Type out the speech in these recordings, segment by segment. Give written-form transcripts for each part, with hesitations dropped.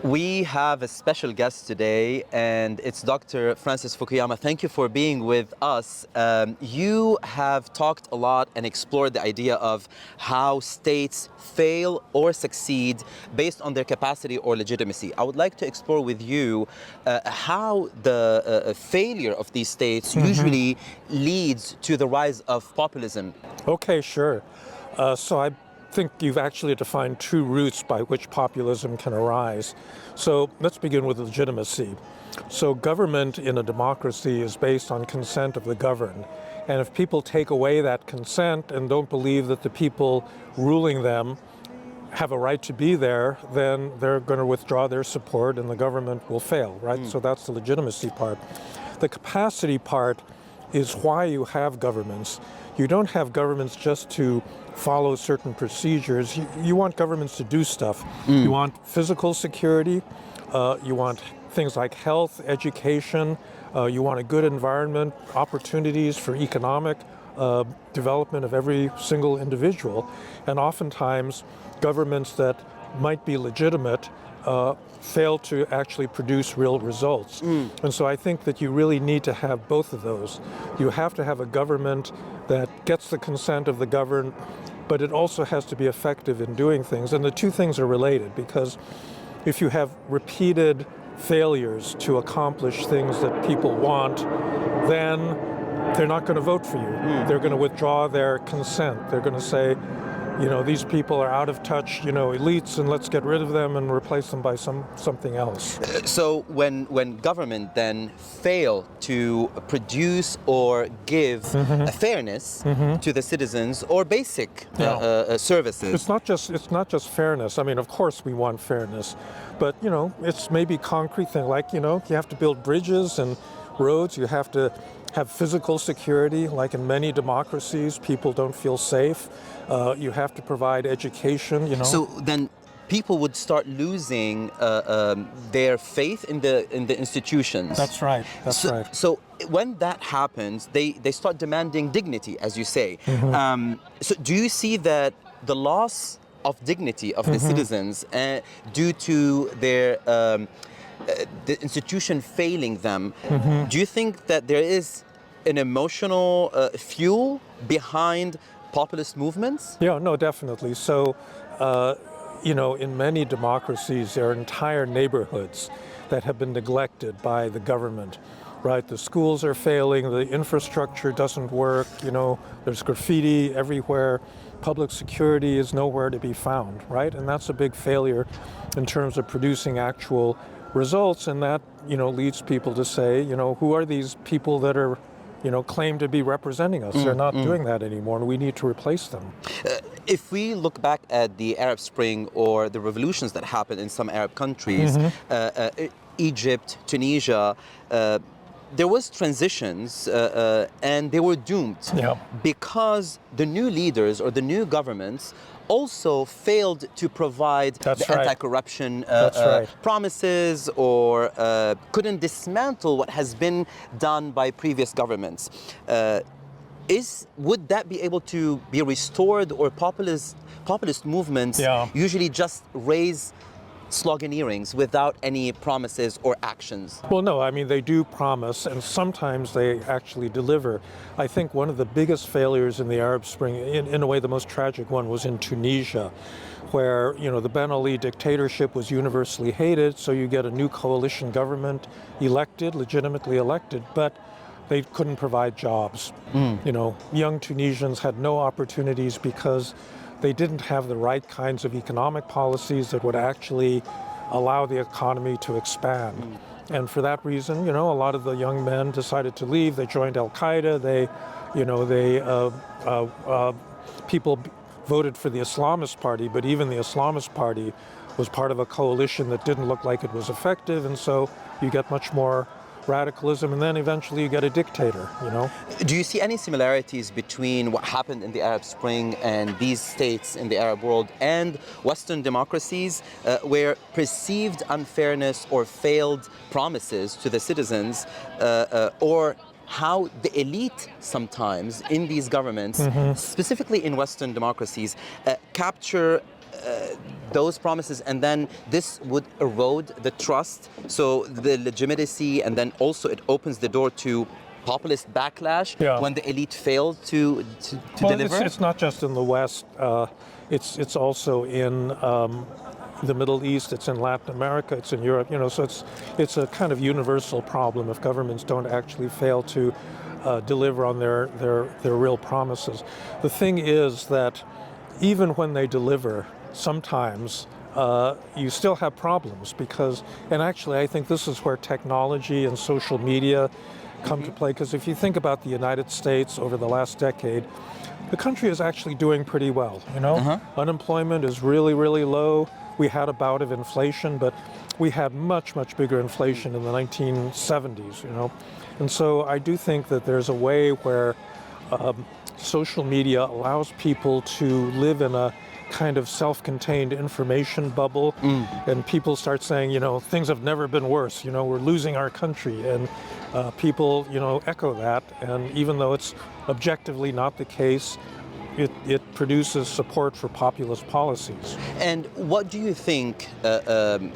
We have a special guest today, and it's Dr. Francis Fukuyama. Thank you for being with us. You have talked a lot and explored the idea of how states fail or succeed based on their capacity or legitimacy. I would like to explore with you how the failure of these states usually leads to the rise of populism. Okay, sure. So I think you've actually defined two routes by which populism can arise. So let's begin with legitimacy. So government in a democracy is based on consent of the governed. And if people take away that consent and don't believe that the people ruling them have a right to be there, then they're going to withdraw their support and the government will fail, right? So that's the legitimacy part. The capacity part is why you have governments. You don't have governments just to follow certain procedures. You want governments to do stuff. You want physical security. You want things like health, education. You want a good environment, opportunities for economic development of every single individual. And oftentimes, governments that might be legitimate fail to actually produce real results. And so I think that you really need to have both of those. You have to have a government that gets the consent of the governed, but it also has to be effective in doing things. And the two things are related, because if you have repeated failures to accomplish things that people want, then they're not going to vote for you. They're going to withdraw their consent. They're going to say, you know, these people are out of touch, you know, elites, and let's get rid of them and replace them by something else. So when government then fail to produce or give a fairness to the citizens or basic services. It's not just fairness. I mean, of course we want fairness, but you know, it's maybe concrete thing like, you know, you have to build bridges and roads, you have to have physical security, like in many democracies, people don't feel safe. You have to provide education, you know. So then people would start losing their faith in the institutions. That's right, right. So when that happens, they start demanding dignity, as you say. So do you see that the loss of dignity of the citizens due to their the institution failing them, do you think that there is an emotional fuel behind populist movements? Yeah, no, definitely. So, you know, in many democracies, there are entire neighborhoods that have been neglected by the government, right? The schools are failing, the infrastructure doesn't work, you know, there's graffiti everywhere, public security is nowhere to be found, right? And that's a big failure in terms of producing actual results, and that, you know, leads people to say, you know, who are these people that are, you know, claim to be representing us? They're not doing that anymore, and we need to replace them. If we look back at the Arab Spring or the revolutions that happened in some Arab countries, Egypt, Tunisia, there was transitions and they were doomed because the new leaders or the new governments also failed to provide anti-corruption promises or couldn't dismantle what has been done by previous governments. Would that be able to be restored, or populist movements usually just raise sloganeerings without any promises or actions? Well, no, I mean, they do promise, and sometimes they actually deliver. I think one of the biggest failures in the Arab Spring, in a way the most tragic one, was in Tunisia, where, you know, the Ben Ali dictatorship was universally hated, so you get a new coalition government elected, legitimately elected, but they couldn't provide jobs. You know, young Tunisians had no opportunities because they didn't have the right kinds of economic policies that would actually allow the economy to expand. And for that reason, you know, a lot of the young men decided to leave. They joined Al-Qaeda. People voted for the Islamist Party, but even the Islamist Party was part of a coalition that didn't look like it was effective, and so you get much more radicalism, and then eventually you get a dictator, you know. Do you see any similarities between what happened in the Arab Spring and these states in the Arab world and Western democracies where perceived unfairness or failed promises to the citizens or how the elite sometimes in these governments, specifically in Western democracies, capture those promises, and then this would erode the trust, so the legitimacy, and then also it opens the door to populist backlash when the elite failed to deliver? It's not just in the West. It's also in the Middle East. It's in Latin America. It's in Europe. So it's a kind of universal problem if governments don't actually fail to deliver on their real promises. The thing is that even when they deliver, sometimes you still have problems because, and actually I think this is where technology and social media come to play, because if you think about the United States over the last decade, the country is actually doing pretty well, Unemployment is really, really low. We had a bout of inflation, but we had much, much bigger inflation in the 1970s, And so I do think that there's a way where social media allows people to live in a kind of self-contained information bubble, and people start saying, things have never been worse, we're losing our country, and people, echo that, and even though it's objectively not the case, it produces support for populist policies. And what do you think the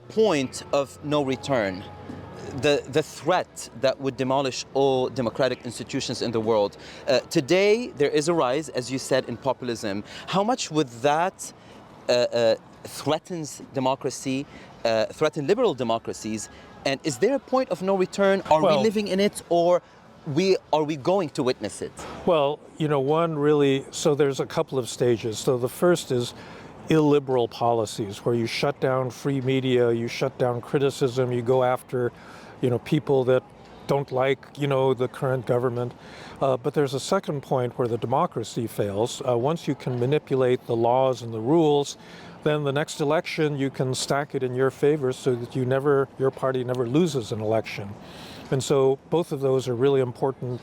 point of no return, the threat that would demolish all democratic institutions in the world? Today, there is a rise, as you said, in populism. How much would that threatens democracy, threaten liberal democracies? And is there a point of no return? Are we living in it, or are we going to witness it? Well, so there's a couple of stages. So the first is illiberal policies, where you shut down free media, you shut down criticism, you go after, people that don't like, the current government. But there's a second point where the democracy fails. Once you can manipulate the laws and the rules, then the next election you can stack it in your favor so that your party never loses an election. And so both of those are really important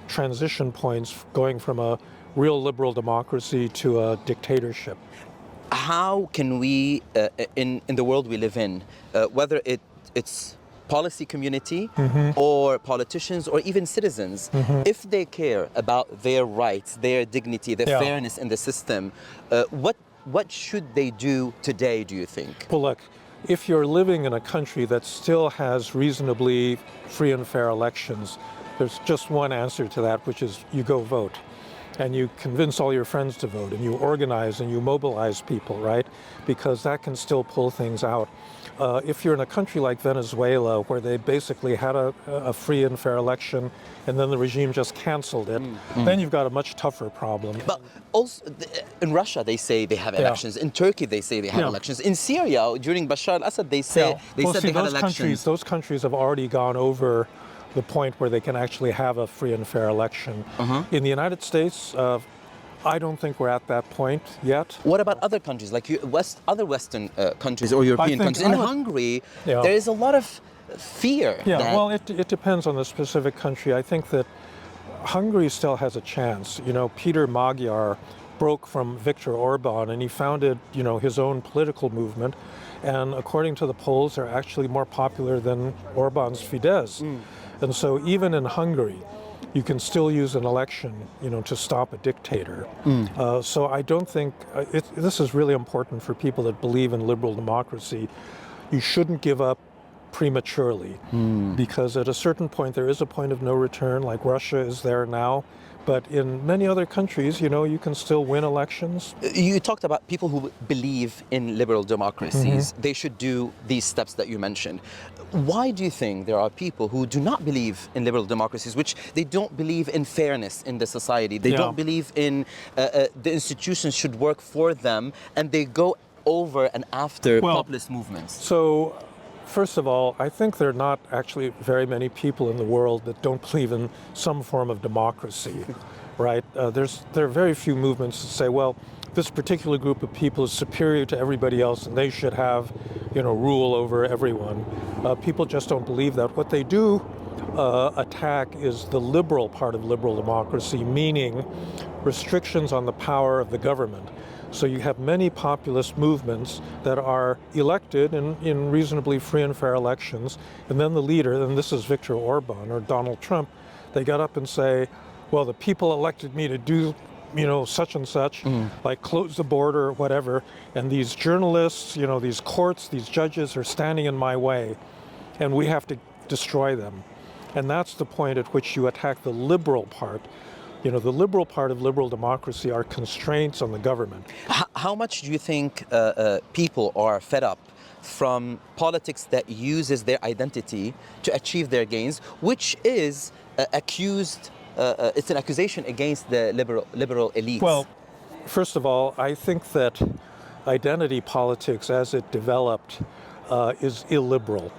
transition points, going from a real liberal democracy to a dictatorship. How can we, in the world we live in, whether it's policy community or politicians or even citizens, if they care about their rights, their dignity, their fairness in the system, what should they do today, do you think? Well, look, if you're living in a country that still has reasonably free and fair elections, there's just one answer to that, which is you go vote. And you convince all your friends to vote, and you organize and you mobilize people, right? Because that can still pull things out. If you're in a country like Venezuela, where they basically had a free and fair election, and then the regime just canceled it, then you've got a much tougher problem. But also, in Russia, they say they have elections. In Turkey, they say they have elections. In Syria, during Bashar al-Assad, they said they had elections. Those countries have already gone over the point where they can actually have a free and fair election. In the United States, I don't think we're at that point yet. What about other countries, like other Western countries or European countries? In Hungary, there is a lot of fear. Well, it depends on the specific country. I think that Hungary still has a chance. Peter Magyar broke from Viktor Orban, and he founded, his own political movement. And according to the polls, they're actually more popular than Orban's Fidesz. And so even in Hungary, you can still use an election, to stop a dictator. So I don't think, this is really important for people that believe in liberal democracy. You shouldn't give up prematurely, because at a certain point there is a point of no return, like Russia is there now. But in many other countries, you can still win elections. You talked about people who believe in liberal democracies. They should do these steps that you mentioned. Why do you think there are people who do not believe in liberal democracies, which they don't believe in fairness in the society? They don't believe in the institutions should work for them, and they go over and after populist movements? So, first of all, I think there are not actually very many people in the world that don't believe in some form of democracy, right? There are very few movements that say, well, this particular group of people is superior to everybody else and they should have, rule over everyone. People just don't believe that. What they do attack is the liberal part of liberal democracy, meaning restrictions on the power of the government. So you have many populist movements that are elected in reasonably free and fair elections, and then the leader, and this is Viktor Orban or Donald Trump, they got up and say, well, the people elected me to do such and such, like close the border or whatever, and these journalists, these courts, these judges are standing in my way, and we have to destroy them. And that's the point at which you attack the liberal part. The liberal part of liberal democracy are constraints on the government. How much do you think people are fed up from politics that uses their identity to achieve their gains, which is accused? It's an accusation against the liberal elites. Well, first of all, I think that identity politics, as it developed, is illiberal.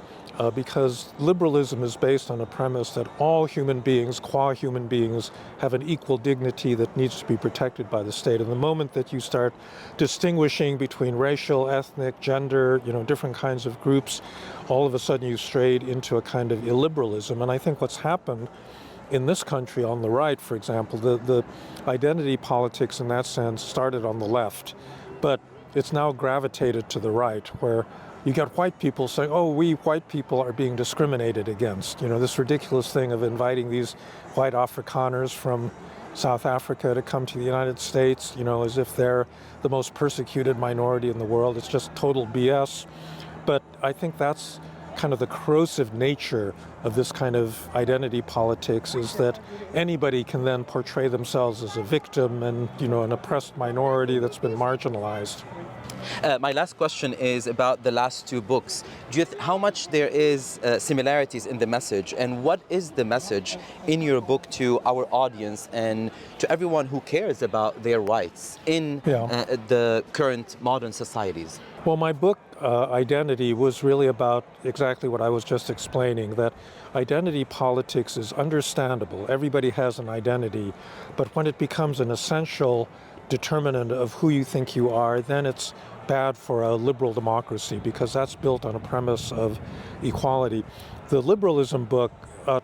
Because liberalism is based on a premise that all human beings, qua human beings, have an equal dignity that needs to be protected by the state. And the moment that you start distinguishing between racial, ethnic, gender, different kinds of groups, all of a sudden you strayed into a kind of illiberalism. And I think what's happened in this country on the right, for example, the identity politics in that sense started on the left, but it's now gravitated to the right, where you get white people saying, oh, we white people are being discriminated against. This ridiculous thing of inviting these white Afrikaners from South Africa to come to the United States, as if they're the most persecuted minority in the world. It's just total BS. But I think that's kind of the corrosive nature of this kind of identity politics, is that anybody can then portray themselves as a victim and, an oppressed minority that's been marginalized. My last question is about the last two books. How much there is similarities in the message, and what is the message in your book to our audience and to everyone who cares about their rights in the current modern societies? Well, my book, Identity, was really about exactly what I was just explaining, that identity politics is understandable. Everybody has an identity, but when it becomes an essential determinant of who you think you are, then it's bad for a liberal democracy, because that's built on a premise of equality. The liberalism book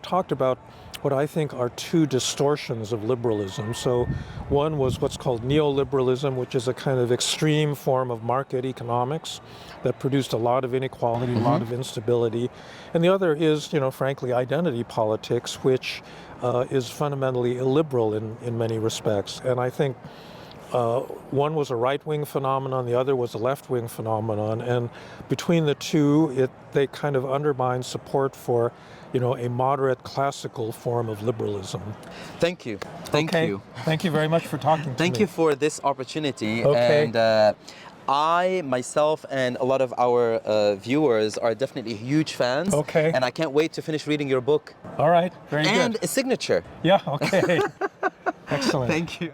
talked about what I think are two distortions of liberalism. So one was what's called neoliberalism, which is a kind of extreme form of market economics that produced a lot of inequality, a lot of instability. And the other is, frankly, identity politics, which is fundamentally illiberal in many respects. And I think one was a right-wing phenomenon, the other was a left-wing phenomenon, and between the two, they kind of undermine support for, a moderate classical form of liberalism. Thank you. Thank you. Thank you very much for talking to me. Thank you for this opportunity. Okay. And I, myself, and a lot of our viewers are definitely huge fans. Okay. And I can't wait to finish reading your book. All right. Very good. And a signature. Yeah, okay. Excellent. Thank you.